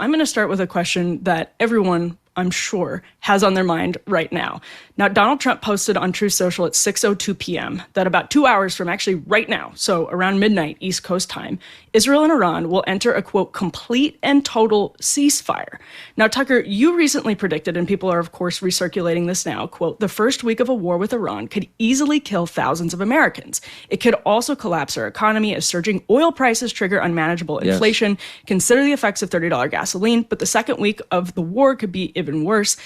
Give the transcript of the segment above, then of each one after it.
I'm going to start with a question that everyone, I'm sure, has on their mind right now. Now, Donald Trump posted on Truth Social at 6:02 p.m. that about 2 hours from actually right now, so around midnight East Coast time, Israel and Iran will enter a, quote, complete and total ceasefire. Now, Tucker, you recently predicted, and people are, of course, recirculating this now, quote, the first week of a war with Iran could easily kill thousands of Americans. It could also collapse our economy as surging oil prices trigger unmanageable inflation. Yes. Consider the effects of $30 gasoline, but the second week of the war could be even worse.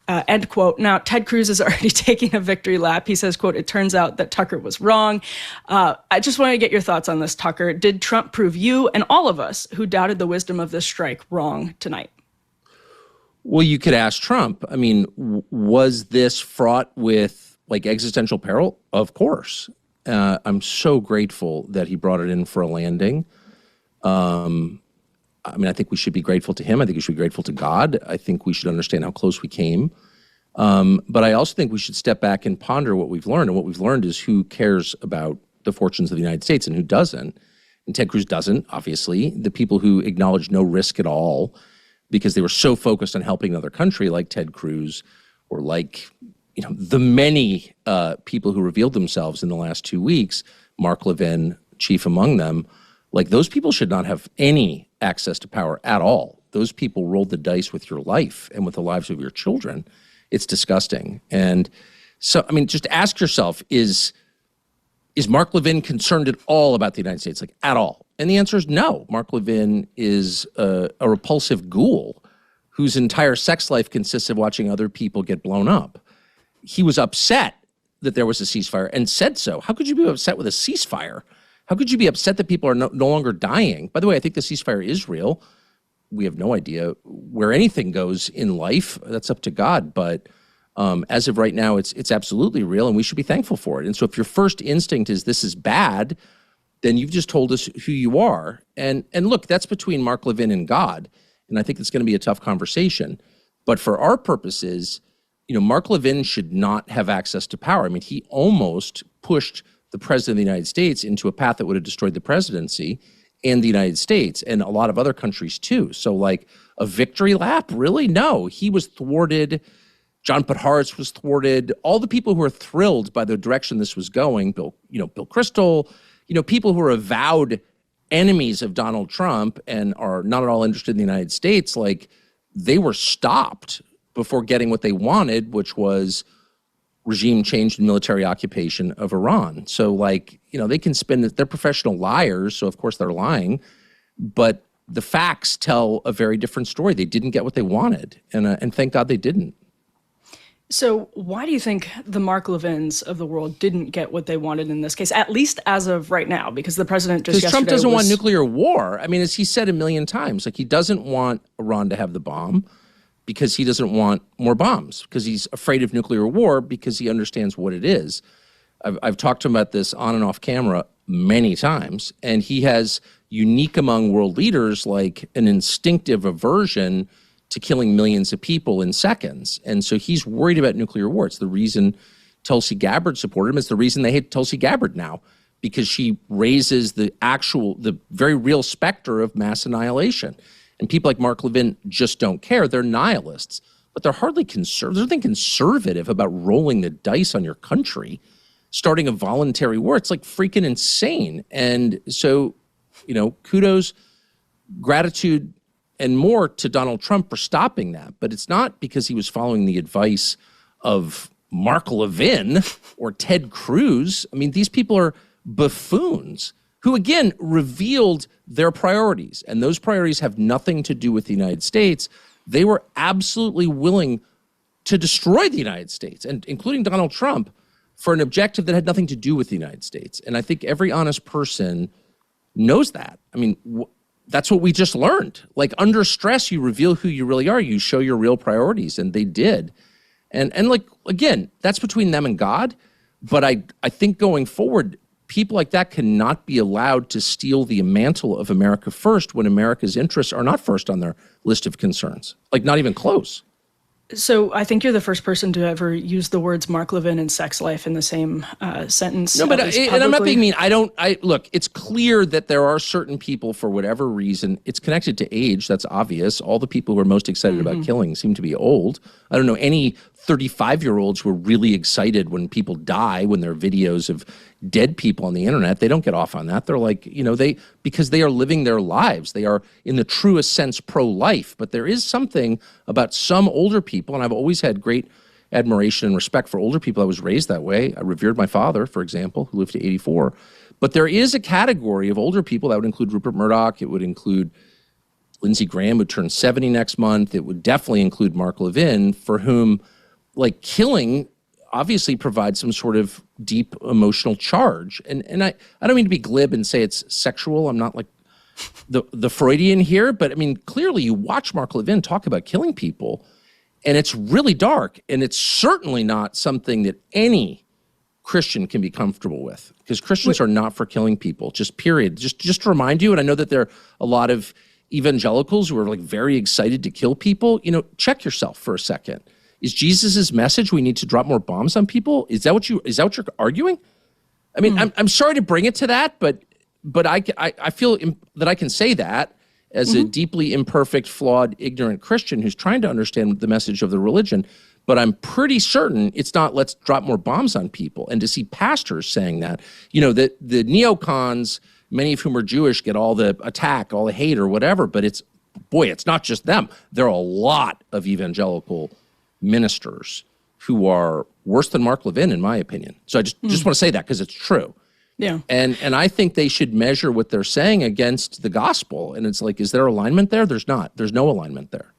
End quote. Now, Ted Cruz is already taking a victory lap. He says, quote, it turns out that Tucker was wrong. I just want to get your thoughts on this, Tucker. Did Trump prove you and all of us who doubted the wisdom of this strike wrong tonight? Well, you could ask Trump. I mean, was this fraught with like existential peril? Of course. I'm so grateful that he brought it in for a landing. I mean, I think we should be grateful to him. I think we should be grateful to God. I think we should understand how close we came. But I also think we should step back and ponder what we've learned. And what we've learned is who cares about the fortunes of the United States and who doesn't. And Ted Cruz doesn't, obviously. The people who acknowledge no risk at all because they were so focused on helping another country, like Ted Cruz, or like, you know, the many people who revealed themselves in the last 2 weeks, Mark Levin, chief among them, like those people should not have any access to power at all. Those people rolled the dice with your life and with the lives of your children. It's disgusting. And so, I mean, just ask yourself, is Mark Levin concerned at all about the United States, like at all? And the answer is no. Mark Levin is a repulsive ghoul whose entire sex life consists of watching other people get blown up. He was upset that there was a ceasefire and said so. How could you be upset with a ceasefire? How could you be upset that people are no longer dying? By the way, I think the ceasefire is real. We have no idea where anything goes in life. That's up to God. But as of right now, it's absolutely real, and we should be thankful for it. And so if your first instinct is this is bad, then you've just told us who you are. And look, that's between Mark Levin and God. And I think it's going to be a tough conversation. But for our purposes, you know, Mark Levin should not have access to power. I mean, he almost pushed the president of the United States into a path that would have destroyed the presidency and the United States and a lot of other countries too. So like a victory lap? Really? No, he was thwarted. John Podhoretz was thwarted. All the people who are thrilled by the direction this was going, Bill Kristol, people who are avowed enemies of Donald Trump and are not at all interested in the United States, like they were stopped before getting what they wanted, which was regime change and military occupation of Iran. So like, they can spin it. They're professional liars, so of course they're lying, but the facts tell a very different story. They didn't get what they wanted, and thank God they didn't. So why do you think the Mark Levins of the world didn't get what they wanted in this case, at least as of right now? Because the president just yesterday Trump doesn't want nuclear war. I mean, as he said a million times, like he doesn't want Iran to have the bomb because he doesn't want more bombs, because he's afraid of nuclear war, because he understands what it is. I've talked to him about this on and off camera many times, and he has, unique among world leaders, like an instinctive aversion to killing millions of people in seconds. And so he's worried about nuclear war. It's the reason Tulsi Gabbard supported him. It's the reason they hate Tulsi Gabbard now, because she raises the very real specter of mass annihilation. And people like Mark Levin just don't care. They're nihilists, but they're hardly conservative. There's nothing conservative about rolling the dice on your country, starting a voluntary war. It's like freaking insane. And so, kudos, gratitude, and more to Donald Trump for stopping that. But it's not because he was following the advice of Mark Levin or Ted Cruz. I mean, these people are buffoons who, again, revealed their priorities. And those priorities have nothing to do with the United States. They were absolutely willing to destroy the United States, and including Donald Trump, for an objective that had nothing to do with the United States. And I think every honest person knows that. I mean, that's what we just learned. Like, under stress, you reveal who you really are. You show your real priorities, and they did. And like, again, that's between them and God. But I think going forward, people like that cannot be allowed to steal the mantle of America first when America's interests are not first on their list of concerns, like not even close. So I think you're the first person to ever use the words Mark Levin and sex life in the same sentence. No, but and I'm not being mean. Look, it's clear that there are certain people, for whatever reason, it's connected to age. That's obvious. All the people who are most excited about killing seem to be old. I don't know any 35-year-olds who are really excited when people die, when there are videos of dead people on the internet. They don't get off on that. They're like, because they are living their lives. They are, in the truest sense, pro-life. But there is something about some older people, and I've always had great admiration and respect for older people. I was raised that way. I revered my father, for example, who lived to 84. But there is a category of older people that would include Rupert Murdoch. It would include Lindsey Graham, who turns 70 next month. It would definitely include Mark Levin, for whom, like, killing obviously provides some sort of deep emotional charge. And I don't mean to be glib and say it's sexual. I'm not like the Freudian here, but I mean, clearly you watch Mark Levin talk about killing people, and it's really dark, and it's certainly not something that any Christian can be comfortable with, because Christians are not for killing people, just period. Just to remind you, and I know that there are a lot of evangelicals who are like very excited to kill people. Check yourself for a second. Is Jesus' message we need to drop more bombs on people? Is that what you're arguing? I mean, I'm sorry to bring it to that, but I feel that I can say that as a deeply imperfect, flawed, ignorant Christian who's trying to understand the message of the religion. But I'm pretty certain it's not let's drop more bombs on people. And to see pastors saying that, that the neocons, many of whom are Jewish, get all the attack, all the hate or whatever, but it's not just them. There are a lot of evangelical ministers who are worse than Mark Levin, in my opinion. So I just want to say that because it's true. Yeah. And I think they should measure what they're saying against the gospel. And it's like, is there alignment there? There's not. There's no alignment there.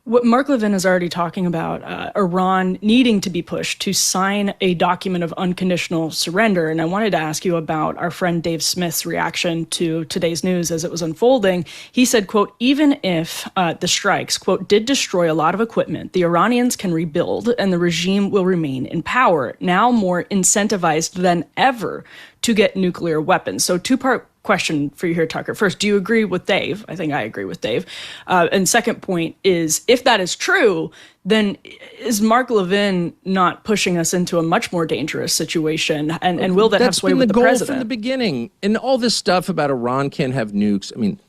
What Mark Levin is already talking about, Iran needing to be pushed to sign a document of unconditional surrender. And I wanted to ask you about our friend Dave Smith's reaction to today's news as it was unfolding. He said, quote, even if the strikes, quote, did destroy a lot of equipment, the Iranians can rebuild and the regime will remain in power, now more incentivized than ever to get nuclear weapons. So two-part question for you here, Tucker. First, do you agree with Dave? I think I agree with Dave. And second point is, if that is true, then is Mark Levin not pushing us into a much more dangerous situation? And will that have sway with the president? That's been the goal from the beginning. And all this stuff about Iran can't have nukes. I mean,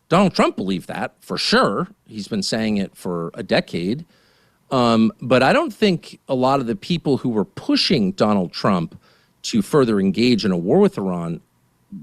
Donald Trump believed that, for sure. He's been saying it for a decade. But I don't think a lot of the people who were pushing Donald Trump to further engage in a war with Iran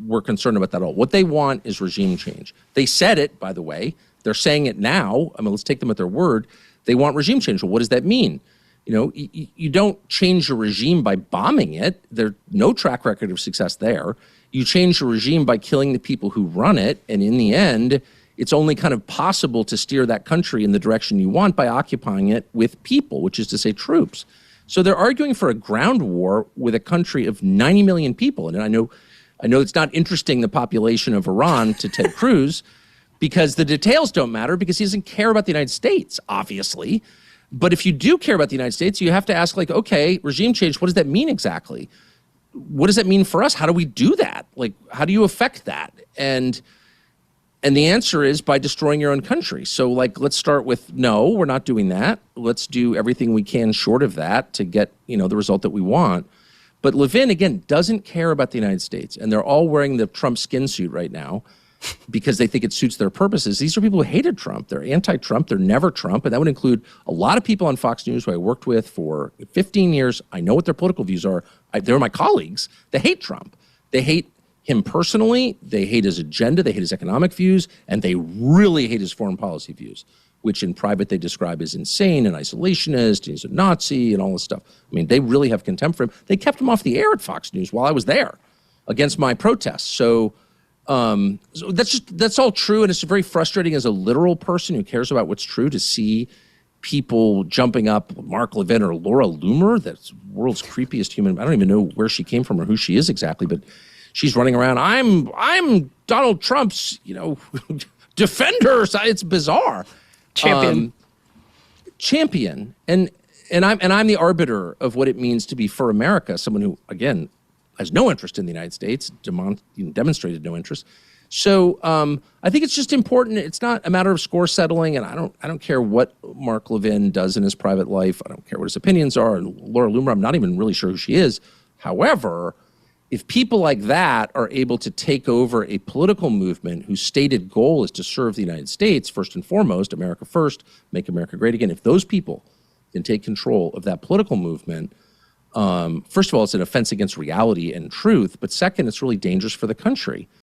were concerned about that at all. What they want is regime change. They said it, by the way. They're saying it now. I mean, let's take them at their word. They want regime change. Well, what does that mean? You don't change a regime by bombing it. There's no track record of success there. You change a regime by killing the people who run it. And in the end, it's only kind of possible to steer that country in the direction you want by occupying it with people, which is to say troops. So they're arguing for a ground war with a country of 90 million people. And I know it's not interesting, the population of Iran, to Ted Cruz, because the details don't matter, because he doesn't care about the United States, obviously. But if you do care about the United States, you have to ask, like, okay, regime change, what does that mean exactly? What does that mean for us? How do we do that? Like, how do you affect that? And the answer is by destroying your own country. So, like, let's start with, no, we're not doing that. Let's do everything we can short of that to get, the result that we want. But Levin, again, doesn't care about the United States. And they're all wearing the Trump skin suit right now because they think it suits their purposes. These are people who hated Trump. They're anti-Trump. They're never Trump. And that would include a lot of people on Fox News who I worked with for 15 years. I know what their political views are. They're my colleagues. They hate Trump. They hate him personally. They hate his agenda. They hate his economic views. And they really hate his foreign policy views, which in private they describe as insane and isolationist, he's a Nazi and all this stuff. I mean, they really have contempt for him. They kept him off the air at Fox News while I was there against my protests. So that's all true, and it's very frustrating as a literal person who cares about what's true to see people jumping up, Mark Levin or Laura Loomer, that's the world's creepiest human. I don't even know where she came from or who she is exactly, but she's running around, I'm Donald Trump's, defender. It's bizarre. Champion. And I'm the arbiter of what it means to be for America, someone who, again, has no interest in the United States, demonstrated no interest. So I think it's just important. It's not a matter of score settling, and I don't care what Mark Levin does in his private life. I don't care what his opinions are. And Laura Loomer, I'm not even really sure who she is. However, if people like that are able to take over a political movement whose stated goal is to serve the United States, first and foremost, America first, make America great again, if those people can take control of that political movement, first of all, it's an offense against reality and truth. But second, it's really dangerous for the country.